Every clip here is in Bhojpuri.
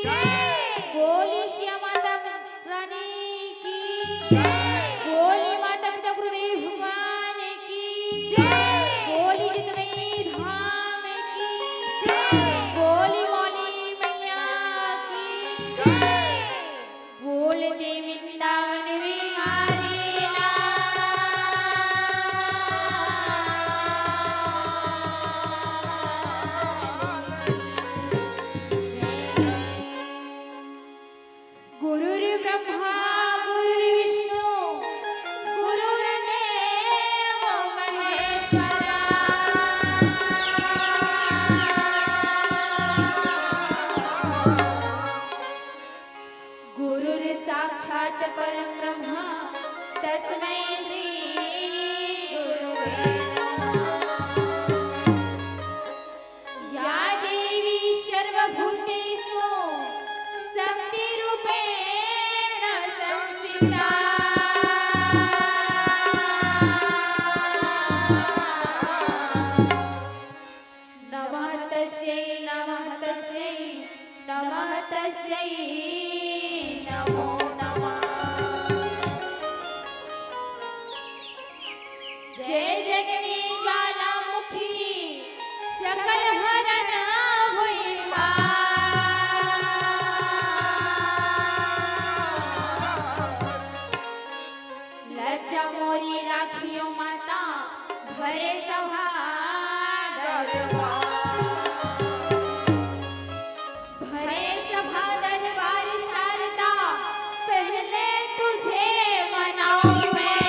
बोली श्याम माता रानी की बोली माता पिता गुरुदेव भगवान की बोली जितनी धाम की बोली मौली मैया की बोल दे वृंदावन बिहारी गुरुर्ब्रह्मा गुरुर्विष्णु गुरुर्देव महेश्वरा गुरुर्साक्षात् परं ब्रह्म तस्मै श्री गुरुवे नमः। या देवी सर्वभूतेषु शक्तिरूपेण संस्थिता नमः तस्यै नमः तस्यै नमो नमः। जय जगनी ज्वालामुखी सकल हरण हुई लज्जा मोरी राखियो माता भरे सभा भरे सभा दरबार शारदा पहले तुझे मनाऊं मैं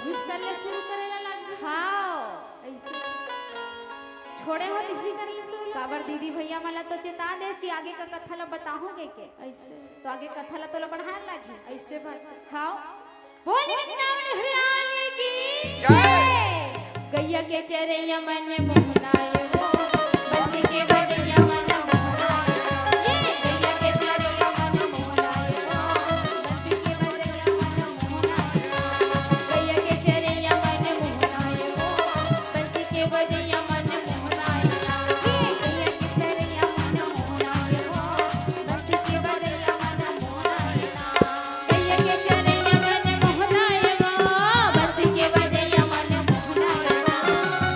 यूज करले शुरू करेला लग हाँ ऐसे छोड़े हो दिखी करले शुरू काबर दीदी भैया मला तो चेता दे कि आगे का कथा ला बताओगे के ऐसे तो आगे कथा ला तो ला बढ़ा लागी ऐसे बात हाँ बोल नाम हरियाणा की जय गैया के चरैया मन मोहनाए वो बंसी के बजैया मन मोहनाए ये गैया के चरैया मन मोहनाए वो बंसी के बजैया मन मोहनाए गैया के चरैया मन मोहनाए वो बंसी के बजैया मन मोहनाए ये गैया के चरैया मन मोहनाए वो बंसी के बजैया मन मोहनाए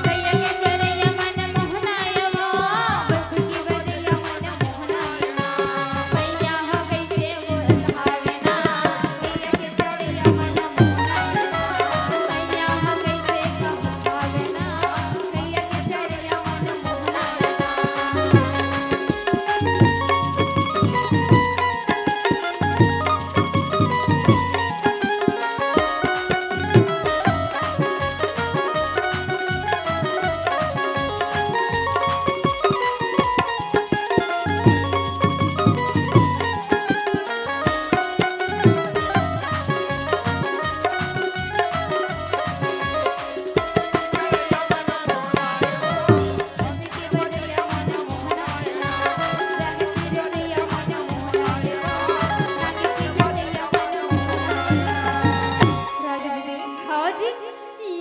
गैया के चरैया मन मोहनाए वो बंसी के बजैया मन मोहनाए गैया के चरैया मन मोहनाए वो बंसी के बजैया मन मोहनाए भैया हो कैसे वो धावे ना गैया के चरैया मन मोहनाए भैया हो कैसे कहवावे ना गैया के चरैया मन मोहनाए हाँ जी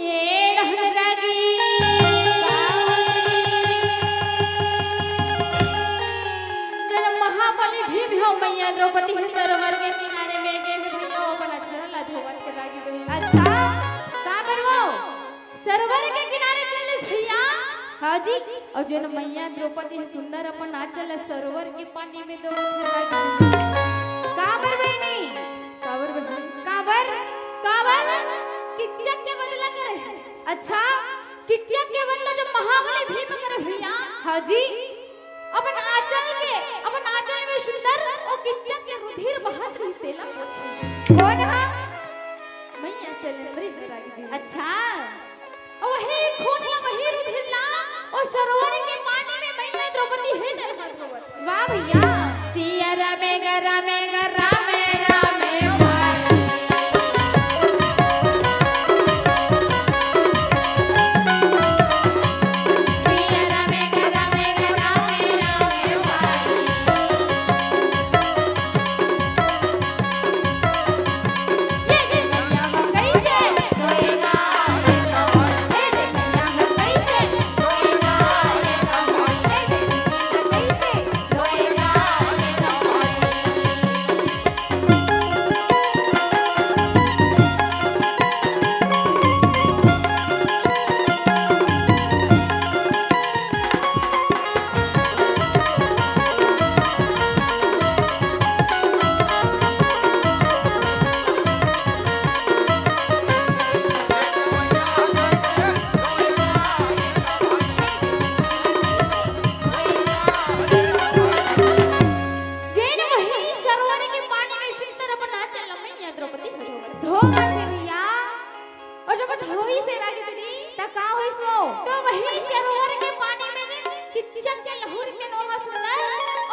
ये रहन रागी जन महाबली भीम हो मैया द्रौपदी के सरोवर के किनारे में गए हैं भैया वो बना चला धोवत के लागी गई अच्छा कहाँ पर वो सरोवर के किनारे चले भैया हाँ जी और जन मैया द्रौपदी सुंदर अपन नाचल सरोवर के पानी में दो लागी कहाँ पर बहनी कावर बहन कहाँ पर कावर किच्चक के बदला करे अच्छा किच्चक के बदला जब महाबली भीम करे भैया हाँ जी अपन आंचल में सुंदर और किच्चक के रुधिर बहत रही तेला पोछे कौन है मैया से लेंद्री रागी अच्छा और वही खून ला वही रुधिर ला और सरोवर के पानी में मैया द्रौपदी है न हाथ धोवत वाह भैया सिया रामे रामे रामे रामे सिया रामे रामे रामे रामे ये गैया हो कैसे होएगा ये गैया हो कैसे होएगा ये कैसे होएगा जैन वही सरोवर के पानी में सुंदर अपन नाचल मैया द्रौपदी धोवत धो मत भैया और जब धोई से रागी दीदी ता का होइस वो तो वही सरोवर के पानी में किच्चक के लहर के नोवा सुंदर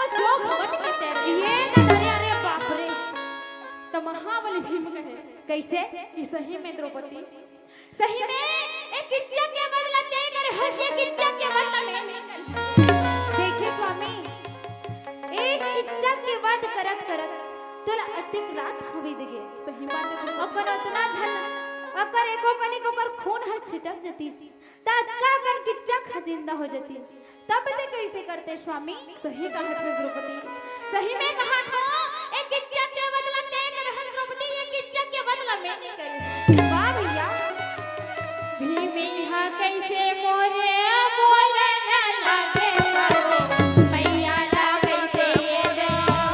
और जो घमंड के तैर ये ना अरे अरे बाप रे तो महाबली भीम कहे कैसे कि सही में द्रौपदी सही में एक किच्चक के बदला दे कर हंसिया किच्चक के बदला में देखिए स्वामी एक इच्छा के वध करत करत तोला अधिक रात हवे दगे सही बात है ओकर उतना झल ओकर एको कनिक ओकर खून हर छिटक जती तत्का कर किच्चा खजिंदा हो जती तब ते कैसे करते स्वामी सही कहा था द्रौपदी सही में कहा था एक किच्चक के बदला दे कर हंस द्रौपदी एक किच्चक के बदला में नहीं करे वाह भैया भीमी हा कैसे मोरे बोले न लागे करो मैया ला कैसे ये रे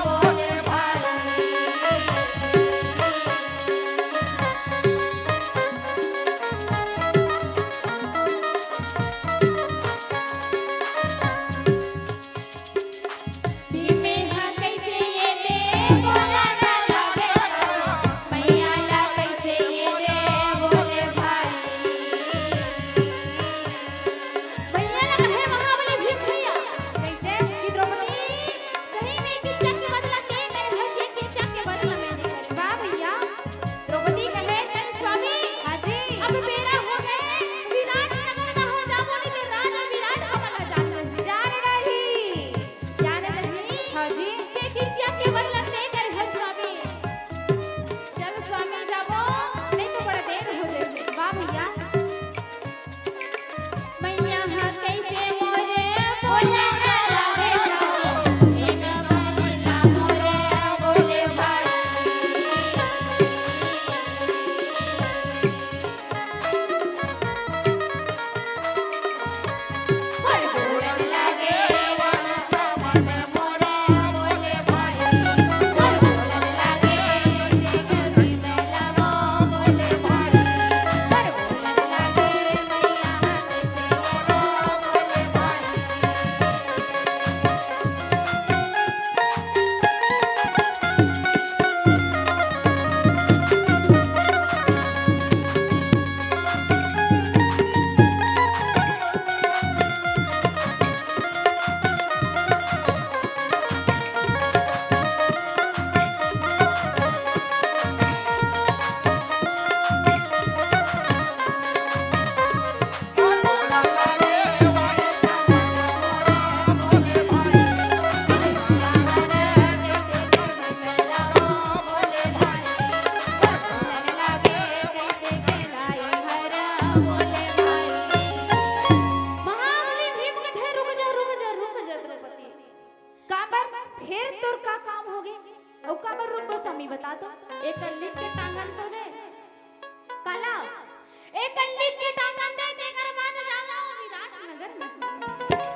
बोले भाई भीमी हा कैसे ये रे बोले न लागे करो मैया ला कैसे ये रे बोले भाई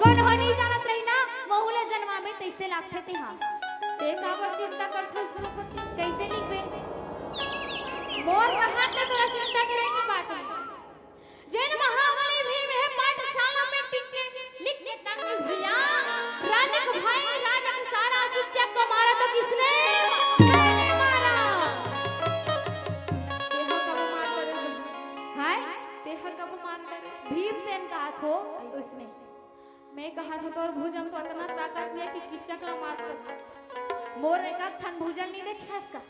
कौन हो नहीं जानत रही ना बहुले जन्मा में तैसे लागथे ते हां ते काबर चिंता करथस द्रौपदी कैसे लिखबे मोर कहां तक तोरा चिंता करे की बात नहीं जैन महाबली भी वह पाठशाला में टिक के लिख के टांग भैया रानी का भाई राजा का सारा किच्चक को मारा तो किसने मैंने मारा तेहा कब मार करे हाय तेहा कब मार करे भीमसेन का हाथ हो उसने मैं कहा था तोर भुजम तो इतना ताकत नहीं है कि किच्चक ला मार सके मोर एक ठन भुजन नहीं देखे इसका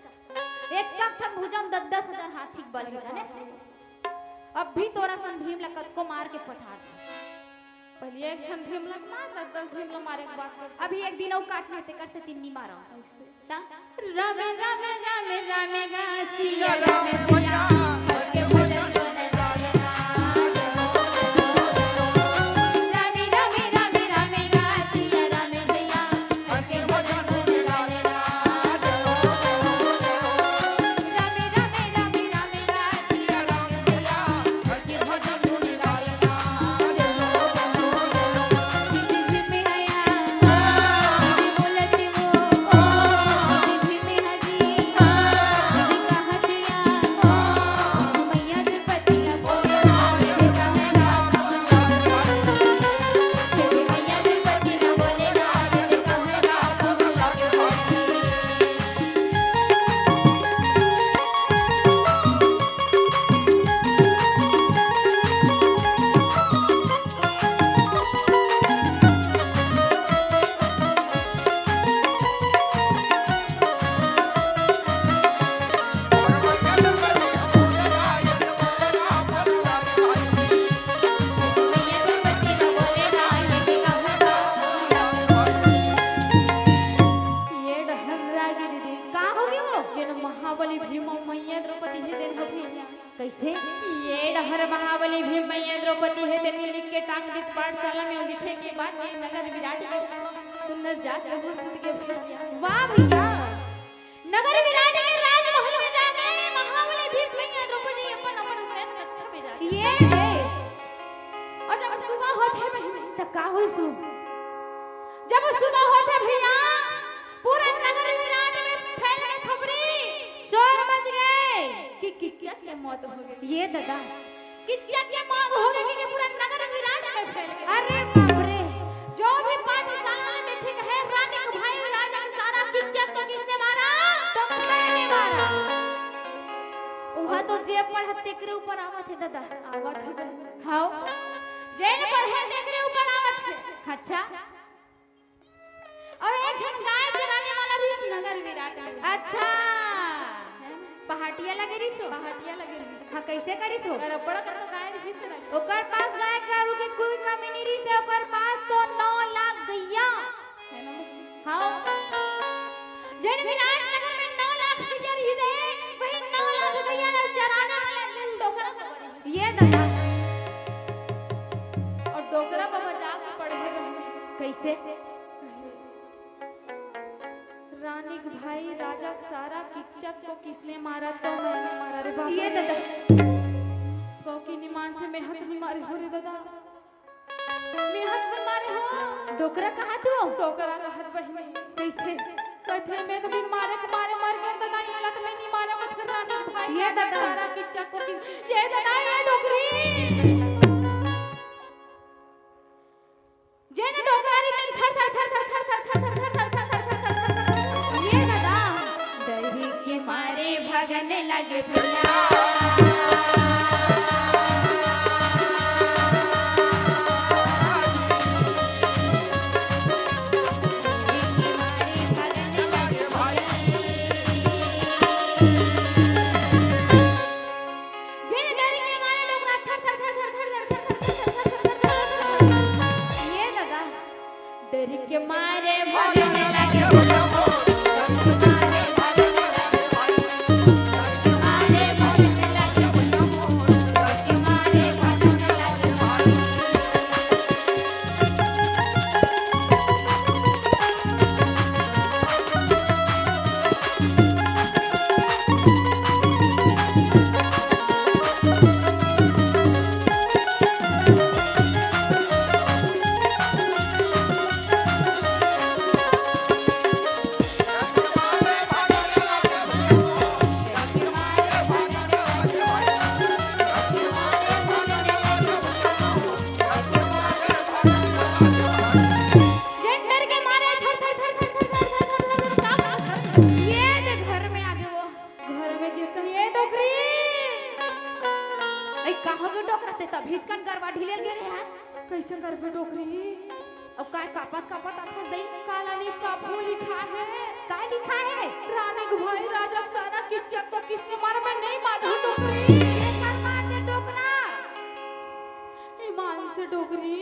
एक ठन भुजन 10,000 हाथी बल है जाने अब भी तोरा सन भीम ला कद को मार के पठार पहले एक क्षण भीम ला मार 10 भीम ला मारे के बात कर अभी एक दिन और काटने ते कर से तिन्नी मारा ऐसे ता रामे रामे रामे रामे गासिया रामे भैया के भजन सुने जावे रामे रामे रामे रामे गासिया रामे भैया के भजन सुने जावे रामे रामे रामे रामे गासिया रामे भैया के भजन सुने जावे भीम में आया बोलती वो भीम में हजी कहा दिया मैया के पतिया बोले मैया के पति न बोले ना ये कहना कमला के मैया के पति न बोले ना ये कहना ये डहरा गिरी का होगी वो जिन महाबली भीम मैया द्रौपदी है दिन होती कैसे ये डहर महाबली भीम मैया द्रौपदी है दिन लिख के टांग दी पाठशाला में और लिखे के बाद ये नगर विराट के सुंदर जाकर वो सुध के भैया वाह भैया नगर विराट के राजमहल में जाके महाबली भीम मैया द्रौपदी अपन अपन सैन कक्षा में जाके ये है और जब सुबह होते भैया त का होई सु जब सुबह होते भैया पूरे नगर विराट में फैल गई खबरी शोर मच गए कि किच्चक की मौत हो गई ये दादा किच्चक की मौत हो गई कि पूरा नगर विराट में फैल गई अरे बाप रे जो भी पाठशाला में ठीक है रानी का भाई राजा का सारा किच्चक को किसने मारा तुम मैंने मारा वहां तो जे पर हत्ते के ऊपर आवत है दादा आवत है हां जैन पर है देखरे ऊपर आवत है अच्छा और एक झन गाय चराने वाला भी इस नगर विराट में अच्छा पहाटिया लगे रिसो पहाटिया लगे रही हां कैसे करिस हो अरे बड़ा कर गाय रही से लगे ओकर पास गाय कारू के कोई कमी नहीं रही से ओकर पास तो 9 लाख गैया है ना हां जैन विराट नगर में 9 लाख गैया रही से वही 9 लाख गैया चराने वाले झन डोकरा पर ये दादा और डोकरा पर जाके पड़े रहे कैसे रानी के भाई राजा का सारा किच्चक को किसने मारा तो मैंने मारा रे बाप ये रे। दादा कौकी निमान से मेहत नहीं मारे हो रे दादा मेहत नहीं मारे हो डोकरा कहाँ तू टोकरा का हाथ बहिनी कैसे कहते मैं तो बिन मारे के मारे मर गए दादा ये वाला तो मैं नहीं मारा मत कर रानी के भाई ये राजा का दादा। सारा किच्चक को ये दादा ये डोकरी जेने डोकरी में थर थर थर थर थर थर थर थर थर थर थर थर थर थर थर ये दादा डरी के मारे भगने लगे भैया जेने डर के मारे डोकरा थर थर थर थर तभी कन गरबा ढिलर गे रे हां कैसे करबे डोकरी अब काय कापत कापत आता दई काला नीम का फूल लिखा है काय लिखा है रानी को भाई राजा सारा किच्चक को किसने मारा मैं नहीं मारा हूं डोकरी ये कर मार दे टोकना ईमान से डोकरी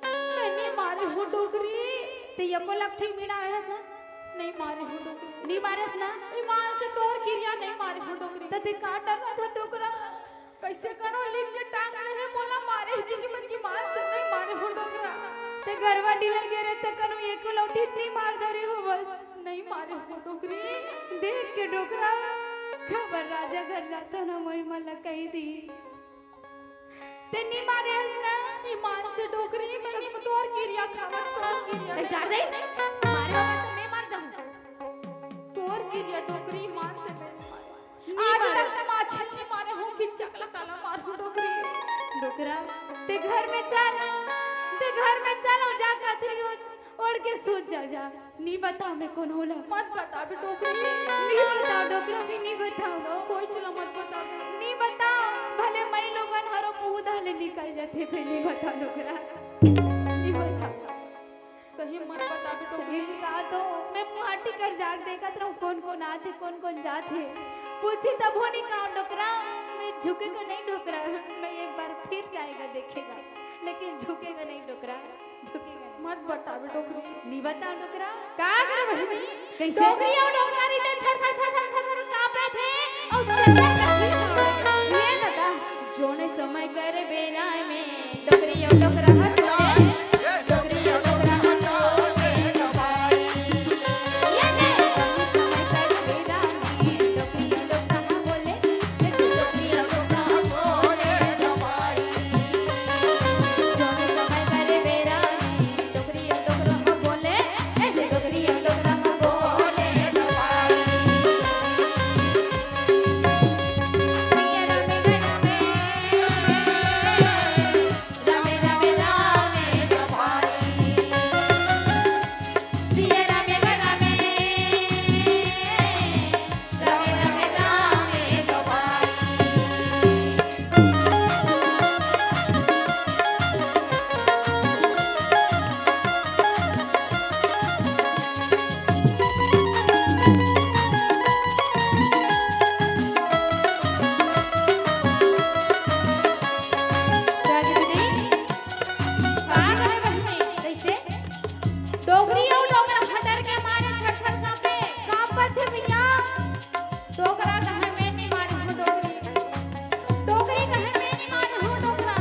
मैं नहीं मारे हूं डोकरी ते यको लखठी मीना है ना नहीं मारे हूं डोकरी नी मारस ना ईमान से तोर किरिया नहीं मारे हूं डोकरी त ते का डरना था टोकरा कैसे करो लिख के टांग रहे बोला मारे ही कि मैं ईमान से नहीं मारे हूं डोकरा ते गरबा ढिलर गे रे ते कनु एको लौटी नी मार धरी हो बस नहीं मारे हूं डोकरी देख के डोकरा खबर राजा घर जाता ना मोई मला कही दी ते नी मारे ना ईमान से डोकरी मैं नहीं तोर किरिया खावा तोर किरिया ए डर दे मारे बाबा तो मैं मार जाऊं तोर किरिया डोकरी ईमान से मैं नहीं मारे नहीं आज मारे। तक मैं अच्छे नहीं मारे हूं कि चकला काला मार हूं डोकरी डोकरा ते घर में चलो जा कथरी ओढ़ के सूत जा नी बताओ मैं कौन होला मत बता बे डोकरी नी बताओ डोकरा भी नी बताओ कोई चला मत बता बे नी बताओ भले मैं लोगन हरो मुंह धाले निकल जाते फिर नी बताओ डोकरा नी बताओ सही मत बता बे डोकरी इनका तो मैं मुहाटी कर जाग देखत रहूं कौन कौन आते कौन कौन जाते पूछी तब हो नहीं कहा डोकरा मैं झुकेगा नहीं डोकरा मैं एक बार फिर जाएगा देखेगा लेकिन झुकेगा नहीं डोकरा झुकेगा नहीं। मत बता बे डोकरी नहीं बताओ डोकरा का करे बहनी कैसे? डोकरी और डोकरी ने थर थर थर थर थर कांपे थे और चक्कर ये दादा जोने समय करे बेरा में डोकरी और डोकरा हंसोए डोकरी और डोकरा हंसोए गवाई ये ने समय कर बेरा में डोकरी और डोकरा बोले डोकरी और डोकरा बोले गवाई जोने समय करे बेरा में डोकरी और डोकरा बोले ऐसे डोकरी और डोकरा बोले गवाई कैसे डोगरी और डोगरा फटर के मारे छटछट कांपे कांपत है भैया डोगरा कहे मैं नहीं मारी हूं डोगरी डोगरी कहे मैं नहीं मारी हूं डोगरा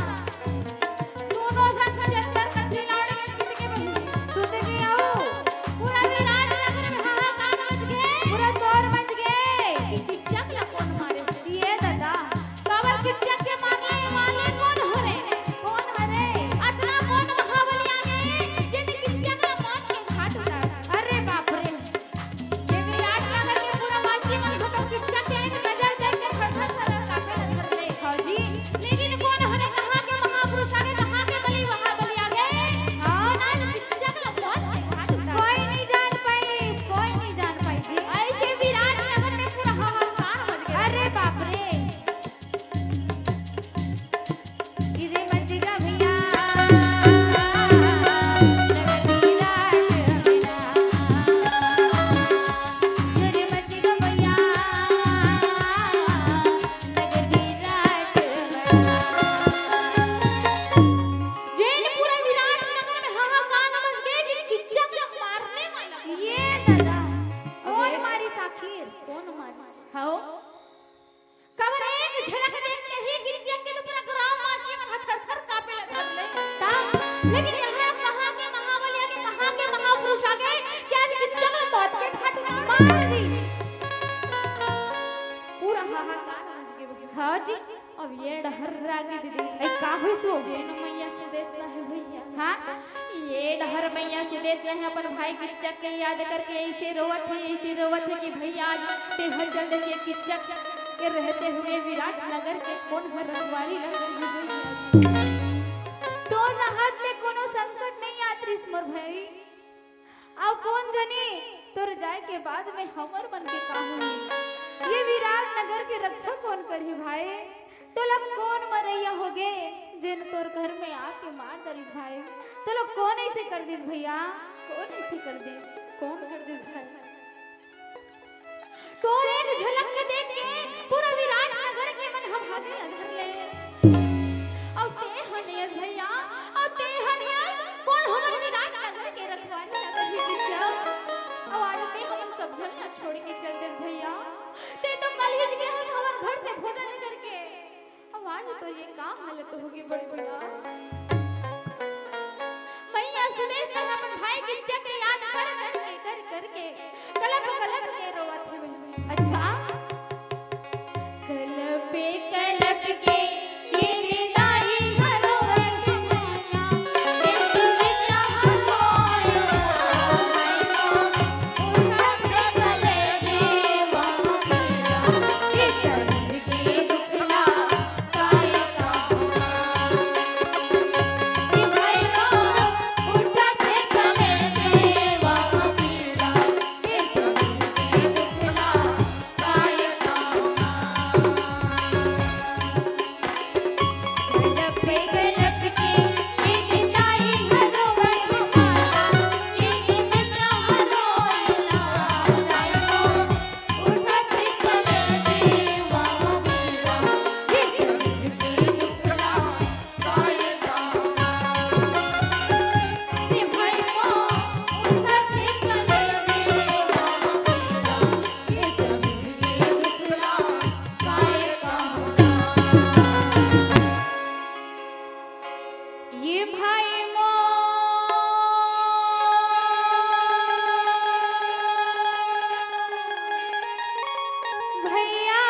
दोनों साथ जंतर कथी लौड़ के छिट के बही सुन के आओ पूरा विराट नगर में हाहाकार मच गए पूरा शोर मच गए किच्चक ला कौन मारे ये दादा कवर किच्चक के मारने वाले कौन हो रे कौन हरे अतना कौन महाबली आ गए जिन किच्चक ला मार के घाट उतार अरे बाप रे ये विराट नगर के पूरा वासी मन भटक किच्चक के एक नजर देख के थर थर थर कांपे लगले फौजी लेकिन कौन हरे कहां के महापुरुष आगे कहां के बलि महाबली आ गए हाँ आज किच्चक ला कौन के घाट उतार कोई नहीं जान पाई जी ऐसे विराट नगर में पूरा हाहाकार मच गया अरे बाप रे इजे मचिगा भैया नगरी रात हमेना तेरे मचिगा भैया नगरी रात हमेना जैन पूरा विराट नगर में हाहाकार मच गया कि किच्चक ला मारने वाला ये दादा कौन मारी साखीर कौन मारा हाओ कवर एक झलक देखते ही किच्चक के पूरा ग्रामवासी मन थर थर कांपे लगले ता लेकिन यहाँ कहाँ के महाबली आगे कहाँ के महापुरुष आ गए कि आज किच्चक ला मौत के घाट उतार मार दी पूरा हाहाकार मच गया हाँ जी अब ये डहर रागी दीदी ए का होइसो जैन मैया सुदेश ना है भैया हाँ ये डहर मैया सुदेश ने अपन भाई किच्चक के याद करके ऐसे रोवत है कि भैया आज तेहर जल्द से किच्चक के रहते हुए विराट नगर के कौन हर रखवारी लग रही है भैया तो राहत में कोनो संकट नहीं आती मोर भाई अब कौन जाने तोर जाए के बाद में हमर मन के का होई ये विराट नगर के रक्षा कौन करही भाई तो लग कौन मरैया होगे ऐसे कर दी भैया? कौन ऐसे कर दे? कौन कर दे भाई? तोर एक झलक के देख के पूरा विराट नगर के मन हम भागे अंदर ले। अब ते हनियस भैया, अब ते हनियस कौन हमर विराट नगर के रखवाली नगर ही किच्चा। अब आज ते हम सब जन ना छोड़ के चल देस भैया। ते तो कल ही के हम हमर घर से भोजन करके। अब आज तो ये काम हालत होगी बड़ भैया। भैया सुदेश ने अपन भाई की चक्र याद कर के कलप के रोवत है भैया। अच्छा कलप के ये निदाई घरों सुनाया ये दुनिया हरोया उठा के चले देवा मेरा ये सर्द के दुखला काय का ये भाई को उठा के चले देवा मेरा ये सर्द के दुखला काय का कलप के ये निदाई घरों सुनाया ये दुनिया हरोया जाई को उठा के चले देवा मेरा ये सर्द के दुखला काय का ये भाई को उठा के चले देवा मेरा ये सर्द के दुखला काय का ये भाई मो भैया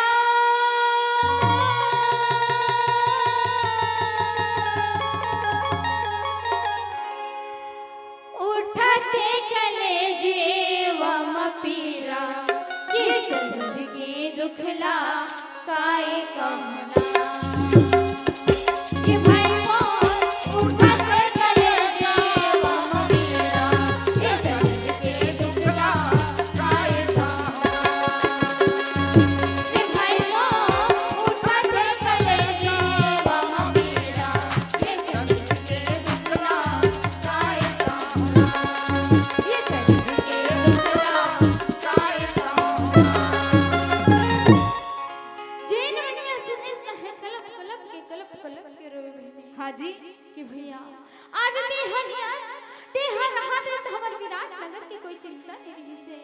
उठते कले जीवम पीरा ये सर्द के दुखला काय कहना ये भाई को उठते कले जीवम पीरा ये सर्द के दुखला काय कहना ये भाई को उठते कले जीवम पीरा ये सर्द के दुखला काय कहना ये सर्द के दुखला काय कहना जैन मनिया सुदेश है कलप के रोवे बहनी। हाँ जी कि भैया आज ते हनिया ते हर हाथ हमर विराट नगर की कोई चिंता नहीं रही से।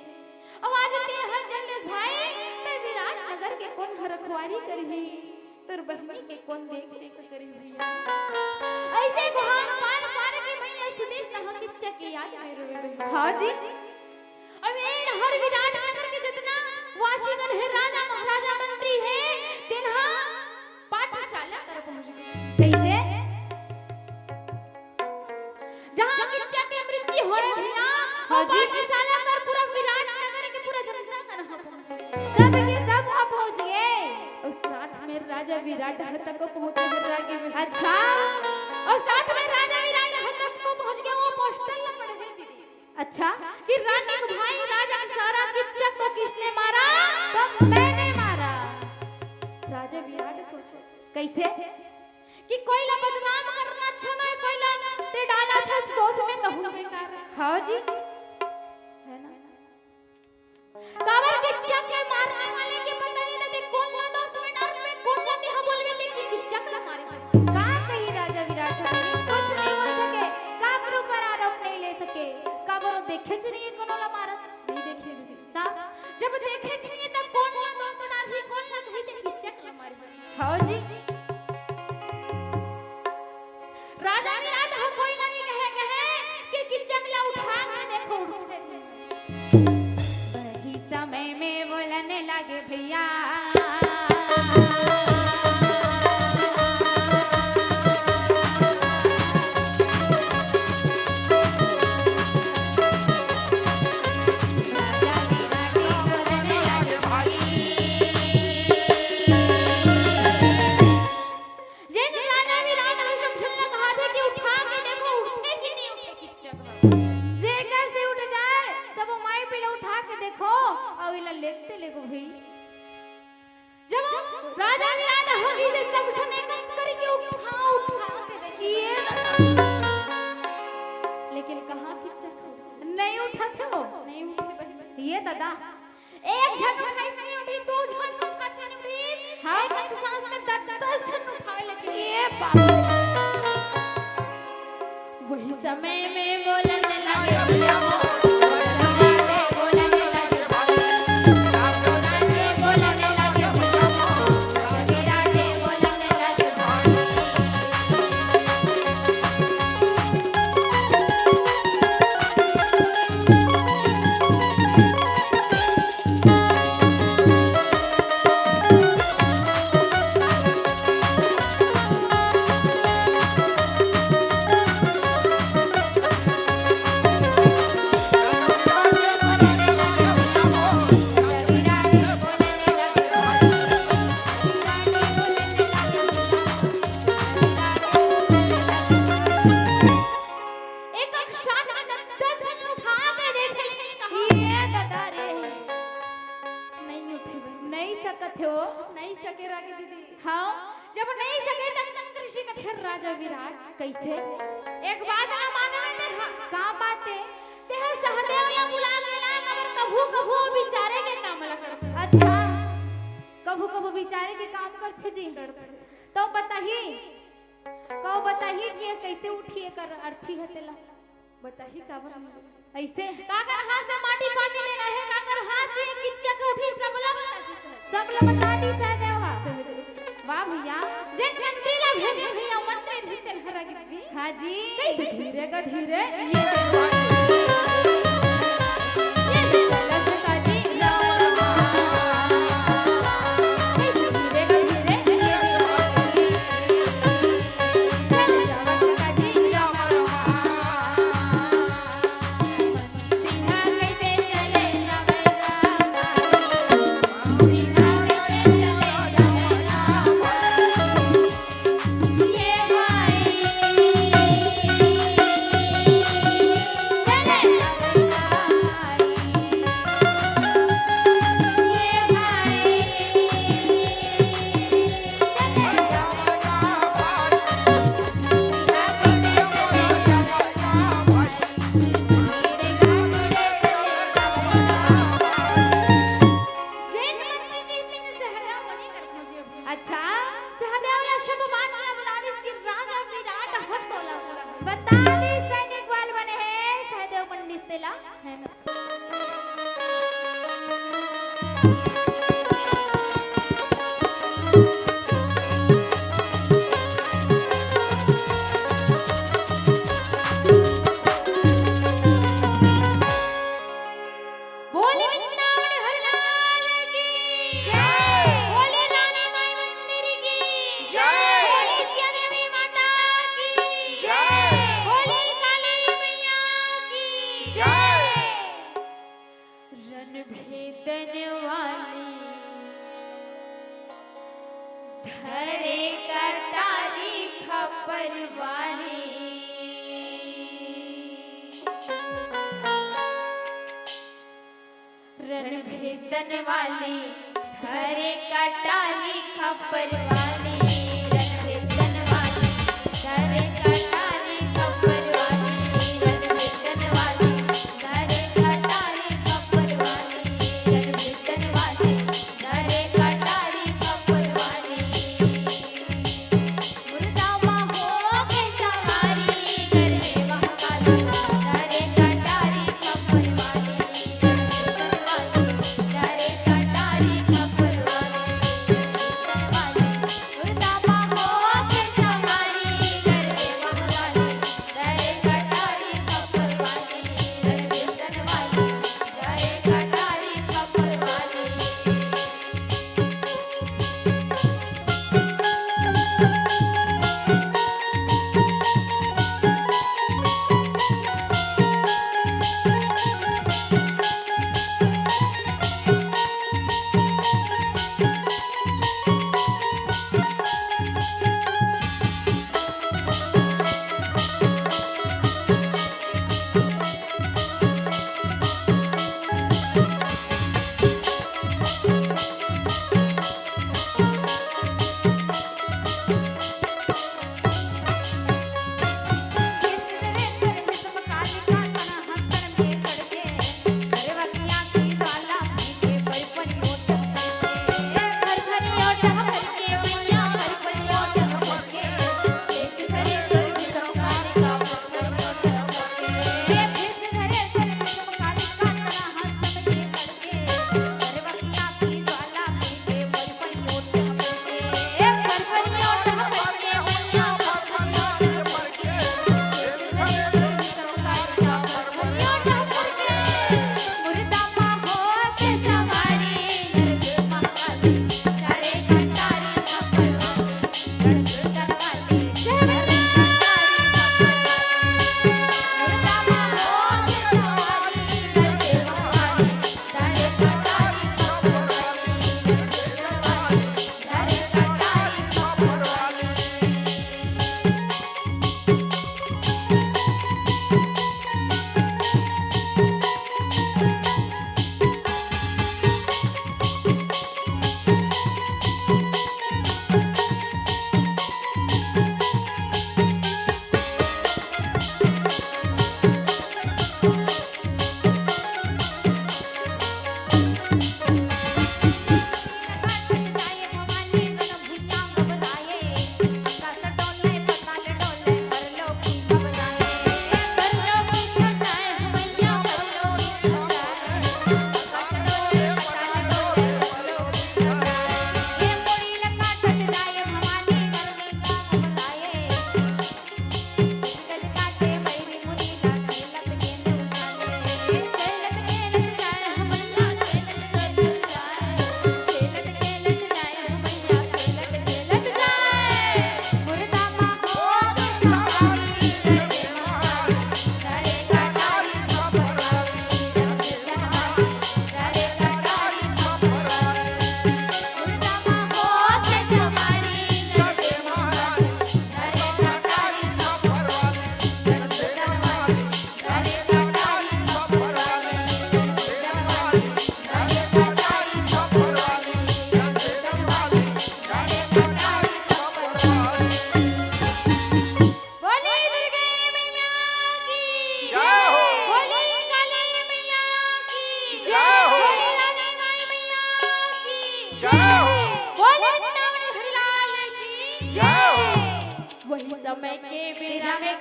अब आज ते हर जल्दी भाई ते विराट नगर के कौन हर रखवारी करही तोर बहनी के कौन देख करी भैया। ऐसे गुहार पार के भैया सुदेश हम किच्चा के याद में रोवे बहनी। हाँ जी अब एन हर विराट नगर के जितना वासीगण है राजा महाराजा मंत्री है तिन्हा पाठशाला कर पहुंच गए। कैसे? जहां किच्चा के मृत्यु होए भैया हाँ जी। पाठशाला कर पूरा विराट नगर के पूरा जनता का वहां पहुंच गए। सब के सब वहाँ पहुँच गए। और साथ में राजा विराट तक को पहुंचे हिर्रा के में। अच्छा और साथ में राजा विराट तक को पहुंच गए। वो पोस्टर में पड़ गई दीदी अच्छा कि रानी का भाई राजा सारा किच्चा को किसने मारा? तो मैंने मारा। राजा विराट सोचे कैसे? कि कोयला बदनाम करना अच्छा नहीं, कोयला ते डाला था दोष में तो हुआ बेकार हाँ जी है ना। काबर के चक्कर मारने वाले के पता नहीं ना कौन ना दोष में डाल में कौन ना दिहा बोलवे ते कि चक्कर मारे बस। का कही राजा विराट कुछ नहीं हो सके, काबरू पर आरोप नहीं ले सके। काबरू देखे च नहीं कोनो ला मारत नहीं देखे दीदी ता जब देखे नहीं तब कौन ना दोष डाल ही कौन ना कही ते कि चक्कर मारे बस। हाँ जी राजा विराट हो कोई नहीं कहे कि चकला उठा के देखो एक झन उठाइस नहीं उठी, दो झन उठाते नहीं उठी, हाँ। एक सांस में 10 झन उठावे लगे। ये बाप रे। वही समय में बोलने लगे एक अक्षात में 10 झन उठा के देख लेंगे कहा ये दादा रे। नहीं उठे भाई, नहीं सकत हो। नहीं सके रागी दीदी। हाँ जब नहीं सके तब कृषि का फिर राजा विराट कैसे? एक बात ना माने में ते का बात है? ते सहदेव या बुला अगर कभू कभू बेचारे के काम लग अच्छा कभू कभू बेचारे के काम करते जी तो बताही कि ये कैसे उठिए कर अर्थी हतेला बताही का बन ऐसे काकर हाथ से माटी पानी लेना है, काकर हाथ से किच्चक उठी सब लोग सब लोग बता दी सहदेव। वाह भैया। जे मंत्री ला भेजे भैया मंत्री धीते हरा गिरगी। हाँ जी कैसे धीरे का धीरे ये लस का जी राम कैसे धीरे का धीरे चल जावत का जी राम सिन्हा कैसे चले अच्छा सहदेव या शुभ बात किया बता दिस कि राजा विराट हत तोला बोला बता दी सैनिक बाल बने हैं सहदेव पंडित तेला है ना। बोले वृंदावन हरलाल की जय, बोले रानी माई मंदिर की जय। बोले श्या देवी माता की जय। बोले काली मैया की जय। रन भेदन वाली धरे कटारी खपर वाली रण भेदन वाली धरे कटारी खपर वाली रण भेदन वाली धरे कटारी खपर वाली रण भेदन वाली धरे कटारी खपर वाली रण भेदन वाली धरे कटारी खपर वाली मुर्दावा हो के सवारी करे महाकाली धरे कटारी खपर वाली रण भेदन वाली धरे कटारी खपर वाली रण भेदन वाली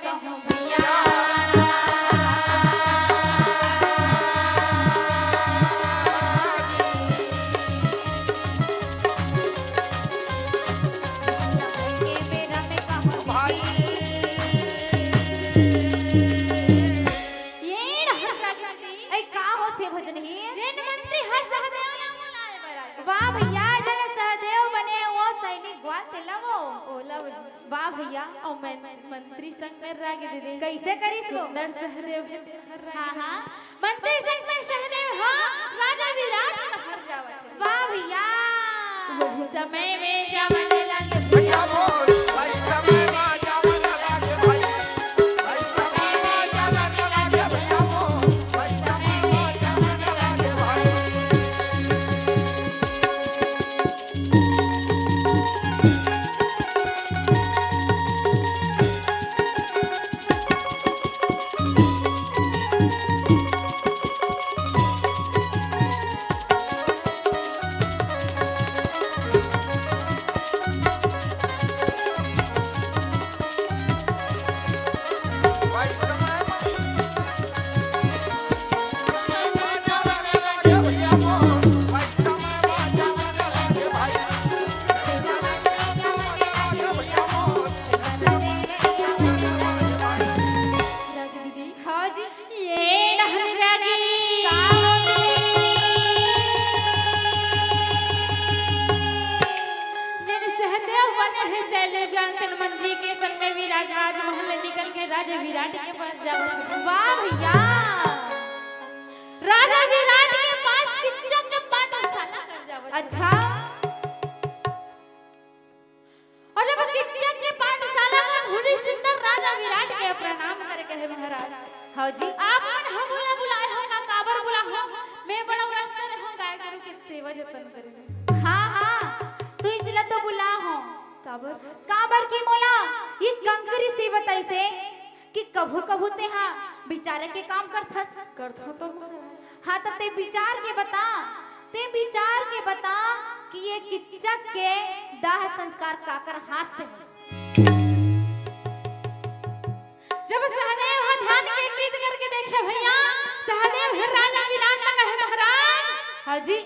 कहूँ भैया के बेरा में कहूँ भाई ये हर रागी ऐ का होथे भजन ही रेन मंत्री हर सहदेव या बुलाए बरा वाह भैया जन सहदेव बने वो सैनिक ग्वाल लगो ओला वाह भैया और मैं मंत्री संग में रागी दीदी कैसे करिस वो सुंदर सहदेव है हर रागी हाँ हाँ मंत्री संग में सहदेव हाँ राजा विराट का हर जावत वाह भैया वही समय में जावन लगे भैया बोल भाई समय राजा बना लागे भाई भाई समय राजा बना लागे भैया बोल भाई समय राजा बना लागे भाई भाई समय राजा बना लागे भैया बोल भाई समय राजा बना लागे भाई समय राजा बना लागे भैया बोल रागी दीदी हाँ जी ये नहन रागी जिन सहदेव बने हैं शैलजांतन मंत्री के संग में विराट राजमहल निकल के राजा विराट के पास जाओ वाह भैया राजा विराट के पास किच्चक के पाठशाला कर जाओ अच्छा और जब किच्चक के पाठशाला का भूरी सुंदर राजा विराट के प्रणाम करे कहे महाराज हाँ जी आप मन हम बुलाए हो का काबर बुला हो मैं बड़ा रास्ते रहो गाय गाय के सेवा जतन करे हाँ हाँ तू इचला तो बुला हो काबर काबर की मोला ये कंकरी से बताई से कि कभू कभू ते हाँ विचार के काम करथस करथो तो महाराज हाँ तो ते विचार के बता कि ये किच्चक के दाह संस्कार काकर हाथ से है। जब सहदेव हा ध्यान केंद्रित करके देखे भैया सहदेव है राजा विराट लगा है महाराज हाँ जी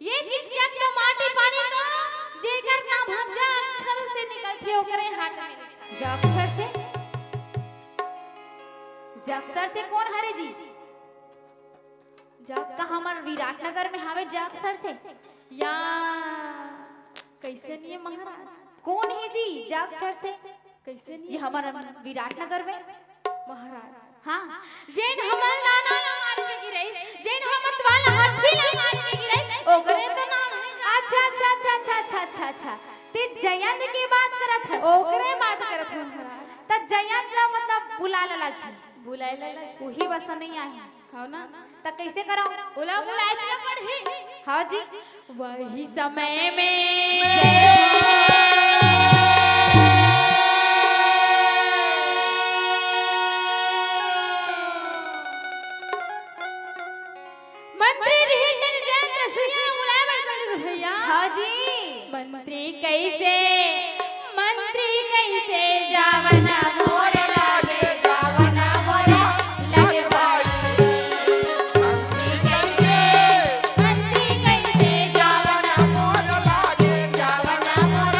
ये किच्चक के माटी पानी तो जेकर नाम हम जा अक्षर से निकलथे ओकरे हाथ में जाक्षर से जाक्षर से कौन हरे जी का हमर विराटनगर में हवे जाक्षर से या कैसे नहीं है महाराज कौन है जी जाक्षर से कैसे नहीं ये हमारा विराटनगर में महाराज हाँ जैन हमर नाना ला मार के गिरई जैन हमत वाला हाथी ला मार के गिरई ओकरे तो नाम है अच्छा अच्छा अच्छा अच्छा अच्छा अच्छा अच्छा ते जयंत की बात करत है ओकरे बात करत है महाराज त जयंत ला मतलब बुलाला लागी बुलाए ला वही बस नहीं आई खाओ ना त कैसे करो बुला बुलाए चला पढ़ी हाँ जी वही समय में मंत्री रही जयंत सुइया बुलाए बैठ भैया हाँ जी मंत्री कैसे जावना मोर लागे जावना मोर लागे भाई मंत्री कैसे जावना मोर लागे जावना मोर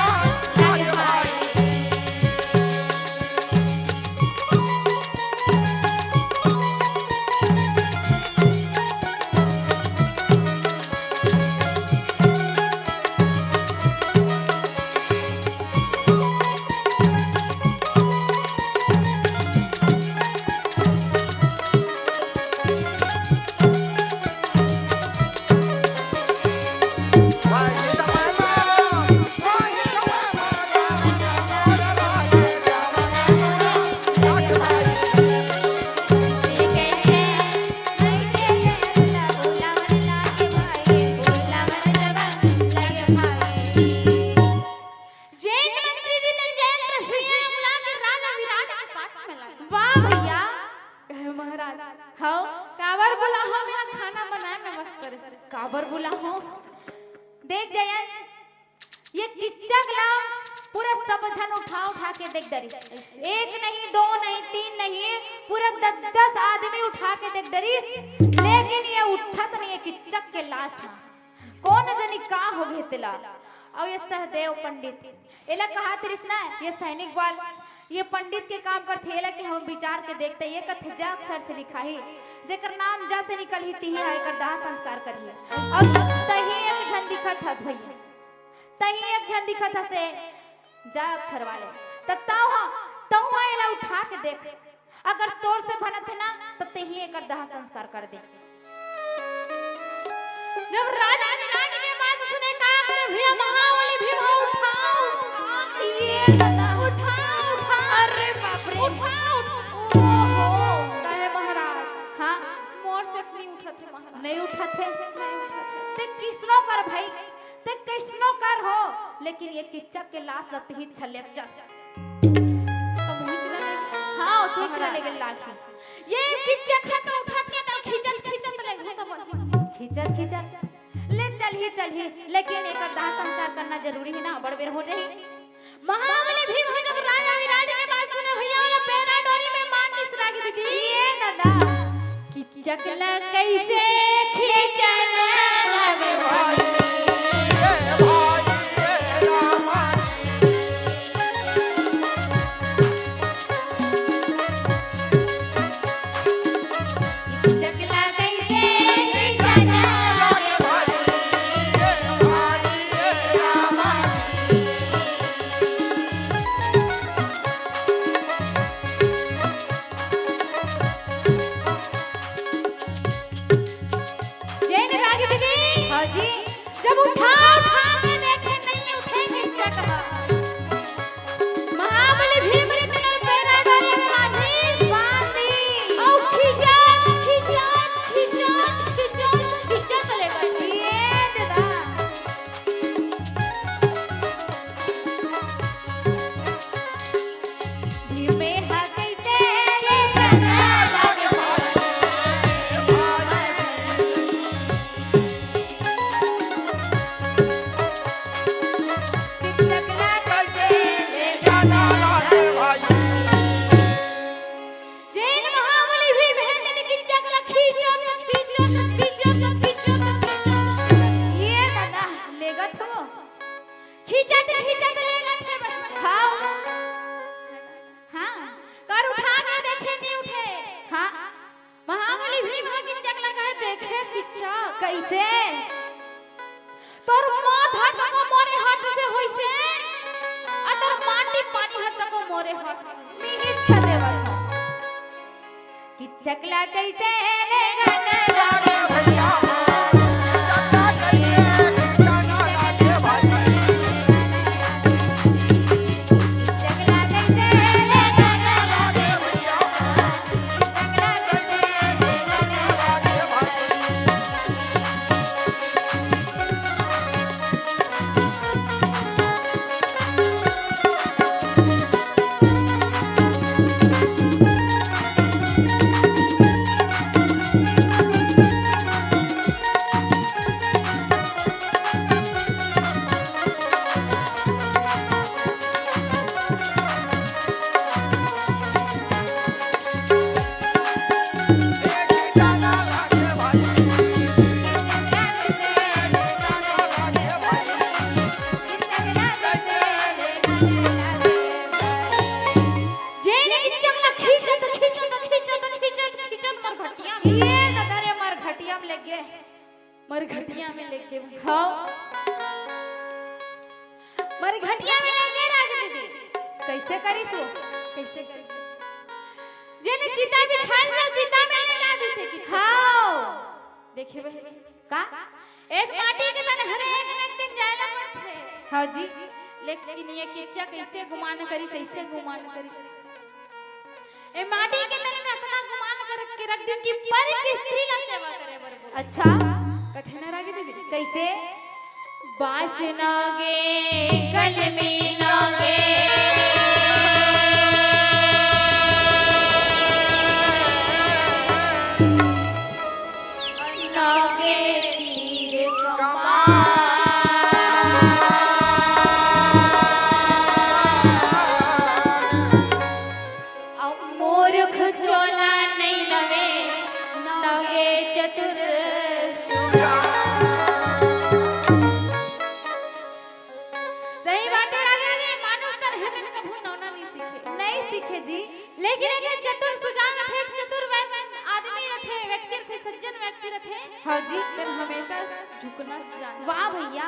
लागे भाई भाई समय वाह भैया हाँ काबर बोला हो मेरा खाना बना नमस्ते काबर बुला हो देख जयंत ये किच्चक ला पूरा सब जन उठा उठा के देख डरी, एक नहीं दो नहीं तीन नहीं पूरा 10 आदमी उठा के देख डरी, लेकिन ये उठत नहीं है किच्चक के लाश कौन जनी का हो भेतला। और ये सहदेव पंडित एला कहा तृष्णा ये सैनिक बाल ये पंडित के काम पर थेला कि हम विचार के देखते ये कथे जा अक्षर से लिखा ही जेकर नाम जा से निकल ही तिही है कर दाह संस्कार करिए। और तही एक झन दिखत हस भैया तही एक झन दिखत हसे जा अक्षर वाले तऊ एला उठा के देख अगर तोर से बनत है ना तो तही एक दाह संस्कार कर दे। जब राजा रानी के बात सुने का करे भैया महाबली भीम उठाओ ये दादा उठाओ अरे बाप रे उठाओ ओहो कहे महाराज हां मोर से नहीं उठत है महाराज नहीं उठत है ते किसनो कर भाई ते किसनो कर हो लेकिन ये किच्चक के लाश लत ही छलेक जा अब मुझ में हां तू चला ले लाठी ये किच्चक है तो उठत के तो खींचत ले तो बोल खींचत ले चल ही लेकिन एक दाह संस्कार करना जरूरी है ना बड़ बेर हो जाई। महाबली भीम है जब राजा विराट के बात सुने भैया ये पैरा डोरी में मां किसरा की दीदी ये दादा कि चकला कैसे खींचन लगे भाई चकला कैसे खींचन लगे जैन रागी दीदी हां जी जब उठा के देखे नहीं उठेंगे चकला महाबली भीम ने तेरे पैरा डोरी बांधी औ खींचा चलेगा ये दादा धीमे हा कैसे ले जाना लगे चकला कैसे ले जाना जैन महाबली भीम है कि चकला खींचा ये दादा लेगा छो खींचत लेगा थे खाओ हां कर उठा के देखे नहीं उठे हां महाबली भीम है कि चकला कहे देखे किच्चा कैसे तोर माथा तक मोरे हाथ से होइसे आ तोर माटी पानी हाथ तक मोरे हाथ मिनिट छदे बता कि चकला कैसे ले गाना चकला कैसे ले गाना लागे चकला कैसे ले गाना जैन की चकला खींचत कर घटिया ये दादा रे मार घटिया में लग गए मर घटिया में लेके हाँ मर घटिया में लेके राज दीदी कैसे करिस वो कैसे जैन चिता बिछाल ना चिता में लगा दे से कि खाओ देखे बे का एक माटी के तन हरे एक दिन जाएगा मत है हाँ जी लेकिन ये किच्चा कैसे गुमान करी कैसे गुमान करी ए माटी के तन में इतना गुमान कर के रख दी कि पर की स्त्री का सेवा करे बरबर अच्छा कठिन रागी दीदी कैसे बास नागे कलमी नागे नागे तीर कमान मूर्ख चोला नहीं लवे नगे चतुर सही बात है। आगे मानुष तर है न कभू नौना नहीं सीखे नहीं सीखे जी। लेकिन एक चतुर सुजान रथे एक चतुर आदमी रथे व्यक्ति रथे सज्जन व्यक्ति रथे हाँ जी। फिर हमेशा झुकना जाना। वाह भैया।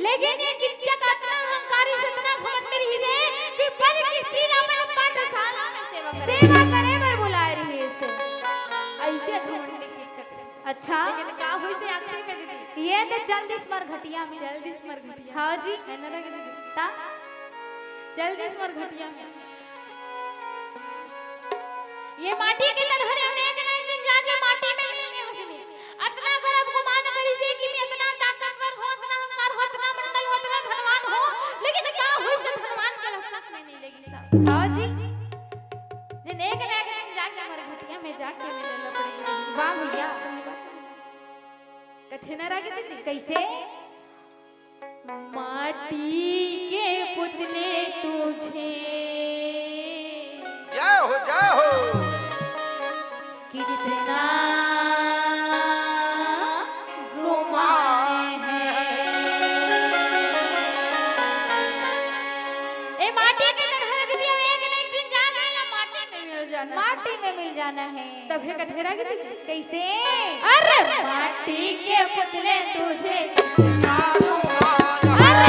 लेकिन ये किच्चक इतना अहंकारी से इतना घमंड रही से कि पर की स्त्री अपन पाठशाला में सेवा करे बर बुलाए रही इसे। ऐसे घमंड किच्चक जैसे। अच्छा लेकिन क्या हुई से आखिरी में दीदी ये तो जल्दी स्मर घटिया में। जल्दी स्मर घटिया हाँ जी। है ना दीदी ता जल्दी स्मर घटिया में ये माटी के तलहरे में एक ना एक दिन जाके माटी में मिलने होगी। इतना गर्व गुमान करी से कि मैं इतना ताकतवर हो इतना अहंकार हो इतना मंडल हो इतना धनवान हो लेकिन क्या हुई से धनवान के लक्षण में नहीं लगी साहब। हाँ जी। जिन एक ना एक दिन जाके हमारे घटिया में जाके मिलना पड़ेगा। वाह भैया। कथे न रह गई कैसे? माटी के पुतले तुझे जय हो कितना गुमाए हैं। ए माटी के तरह दिया एक न एक दिन जाके या माटी में मिल जाना माटी में मिल जाना है। तब है कथेरा गिरी कैसे? अरे माटी के पुतले तुझे ना अरे